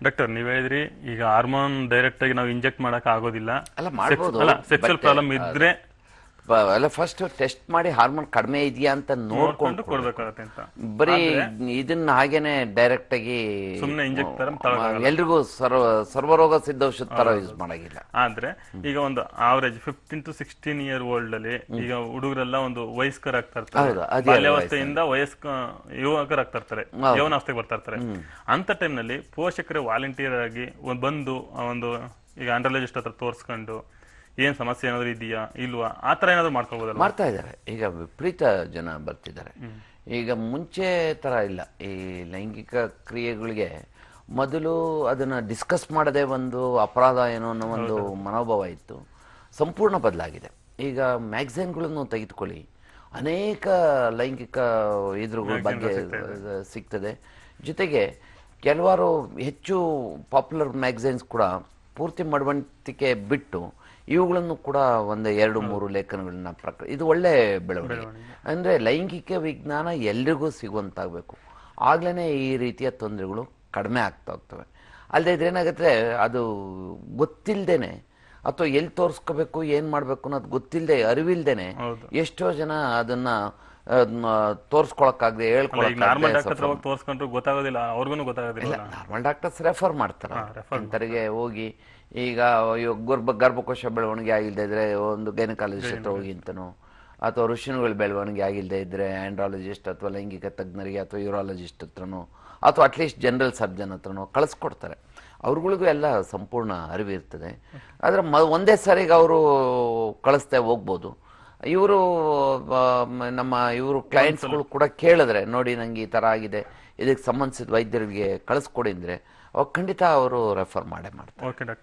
Doctor ನೀವ್ ಹೇಳಿದ್ರಿ ಈಗ ಹಾರ್ಮೋನ್ ಡೈರೆಕ್ಟ್ ಆಗಿ ನಾವು ಇಂಜೆಕ್ಟ್ ಮಾಡಕ್ ಆಗೋದಿಲ್ಲ, ಅಲ್ಲ ಮಾಡ್ಬೋದು, ಸೆಕ್ಸುವಲ್ ಪ್ರಾಬ್ಲಮ್ ಇದ್ರೆ ಅಲ್ಲ ಫಸ್ಟ್ ಟೆಸ್ಟ್ ಮಾಡಿ ಹಾರ್ಮೋನ್ ಕಡಿಮೆ ಇದೆಯಾ ಅಂತ ನೋಡ್ಕೊಂಡು ಕೊಡ್ಬೇಕಾಗತ್ತೆ ಅಂತ. ಬರೀ ಇದನ್ನ ಹಾಗೇನೆ ಡೈರೆಕ್ಟ್ ಆಗಿ ಸುಮ್ನೆ ಇಂಜೆಕ್ಟ್ ಎಲ್ರಿಗೂ ಸರ್ವರೋಗ ಸಿದ್ಧೌಷಧ ತರ ಯೂಸ್ ಮಾಡಾಗಿಲ್ಲ. ಆದ್ರೆ ಈಗ ಒಂದು ಆವರೇಜ್ 15 to 16 ಇಯರ್ ಓಲ್ಡ್ ಅಲ್ಲಿ ಈಗ ಹುಡುಗರೆಲ್ಲ ಒಂದು ವಯಸ್ಕರಾಗ್ತಾ ಇರ್ತಾರೆ, ಬಾಲ್ಯಾವಸ್ಥೆಯಿಂದ ಯುವಕರಾಗ್ತಾ ಇರ್ತಾರೆ, ಯೌವನಾವಸ್ಥೆಗೆ ಬರ್ತಾ ಇರ್ತಾರೆ. ಅಂತ ಟೈಮ್ ನಲ್ಲಿ ಪೋಷಕರೇ ವಾಲಂಟಿಯರ್ ಆಗಿ ಬಂದು ಒಂದು ಈಗ ಆಂಡ್ರಾಲಜಿಸ್ಟ್ ಹತ್ರ ತೋರ್ಸ್ಕೊಂಡು ಏನ್ ಸಮಸ್ಯೆ ಏನಾದ್ರು ಇದೆಯಾ ಇಲ್ವಾ ಆ ತರ ಏನಾದ್ರು ಮಾಡ್ಕೊಳ್ಬೋದಲ್ಲ? ಮಾಡ್ತಾ ಇದ್ದಾರೆ, ಈಗ ವಿಪರೀತ ಜನ ಬರ್ತಿದ್ದಾರೆ. ಈಗ ಮುಂಚೆ ತರ ಇಲ್ಲ. ಈ ಲೈಂಗಿಕ ಕ್ರಿಯೆಗಳಿಗೆ ಮೊದಲು ಅದನ್ನ ಡಿಸ್ಕಸ್ ಮಾಡದೆ ಒಂದು ಅಪರಾಧ ಏನೋ ಅನ್ನೋ ಒಂದು ಮನೋಭಾವ ಇತ್ತು, ಸಂಪೂರ್ಣ ಬದಲಾಗಿದೆ. ಈಗ ಮ್ಯಾಗಝೈನ್ಗಳನ್ನು ತೆಗೆದುಕೊಳ್ಳಿ, ಅನೇಕ ಲೈಂಗಿಕ ಇದ್ರುಗಳ ಬಗ್ಗೆ ಸಿಗ್ತದೆ. ಜೊತೆಗೆ ಕೆಲವಾರು ಹೆಚ್ಚು ಪಾಪ್ಯುಲರ್ ಮ್ಯಾಗಝೈನ್ಸ್ ಕೂಡ ಪೂರ್ತಿ ಮಡವಂತಿಕೆ ಬಿಟ್ಟು ಇವುಗಳನ್ನು ಕೂಡ ಒಂದು 2-3 ಲೇಖನಗಳನ್ನ ಇದು ಒಳ್ಳೆ ಬೆಳವಣಿಗೆ. ಅಂದರೆ ಲೈಂಗಿಕ ವಿಜ್ಞಾನ ಎಲ್ರಿಗೂ ಸಿಗುವಂತಾಗಬೇಕು, ಆಗ್ಲೇ ಈ ರೀತಿಯ ತೊಂದರೆಗಳು ಕಡಿಮೆ ಆಗ್ತಾ ಹೋಗ್ತವೆ. ಅಲ್ಲದೆ ಇದ್ರೇನಾಗುತ್ತೆ, ಅದು ಗೊತ್ತಿಲ್ಲದೇನೆ ಅಥವಾ ಎಲ್ಲಿ ತೋರಿಸ್ಕೋಬೇಕು ಏನು ಮಾಡಬೇಕು ಅನ್ನೋದು ಗೊತ್ತಿಲ್ಲದೆ ಅರಿವಿಲ್ದೇನೆ ಎಷ್ಟೋ ಜನ ಅದನ್ನ ತೋರ್ಸ್ಕೊಳಕ್ಕಾಗದೆ ತೋರ್ಸ್ಕೊಂಡ್ರು ಗೊತ್ತಾಗೋದಿಲ್ಲ, ಅವ್ರಿಗೂ ಗೊತ್ತಾಗೋದಿಲ್ಲ. ನಾರ್ಮಲ್ ಡಾಕ್ಟರ್ಸ್ ರೆಫರ್ ಮಾಡ್ತಾರೆ ಇಂಥರಿಗೆ ಹೋಗಿ. ಈಗ ಗರ್ಭಕೋಶ ಬೆಳವಣಿಗೆ ಆಗಿಲ್ಲದೆ ಇದ್ರೆ ಒಂದು ಗೈನಕಾಲಜಿಸ್ಟ್ ಹತ್ರ ಹೋಗಿ ಅಂತನೋ, ಅಥವಾ ಋಷಿನುಗಳ ಬೆಳವಣಿಗೆ ಆಗಿಲ್ಲದೆ ಇದ್ರೆ ಆಂಡ್ರಾಲಜಿಸ್ಟ್ ಅಥವಾ ಲೈಂಗಿಕ ತಜ್ಞರಿಗೆ ಅಥವಾ ಯೂರಾಲಜಿಸ್ಟ್ ಹತ್ರನೋ ಅಥವಾ ಅಟ್ಲೀಸ್ಟ್ ಜನರಲ್ ಸರ್ಜನ್ ಹತ್ರನೋ ಕಳಿಸ್ಕೊಡ್ತಾರೆ. ಅವ್ರಗಳಿಗೂ ಎಲ್ಲ ಸಂಪೂರ್ಣ ಅರಿವಿರ್ತದೆ. ಆದರೆ ಒಂದೇ ಸಾರಿಗೆ ಅವರು ಕಳಿಸ್ತಾ ಹೋಗ್ಬೋದು. ಇವರು ಕ್ಲೈಂಟ್ಸ್ಗಳು ಕೂಡ ಕೇಳಿದ್ರೆ, ನೋಡಿ ನಂಗೆ ಈ ಥರ ಆಗಿದೆ, ಇದಕ್ಕೆ ಸಂಬಂಧಿಸಿದ ವೈದ್ಯರಿಗೆ ಕಳಿಸ್ಕೊಡಿ ಅಂದರೆ ಅವಾಗ ಖಂಡಿತ ಅವರು ರೆಫರ್ ಮಾಡೇ ಮಾಡ್ತಾರೆ.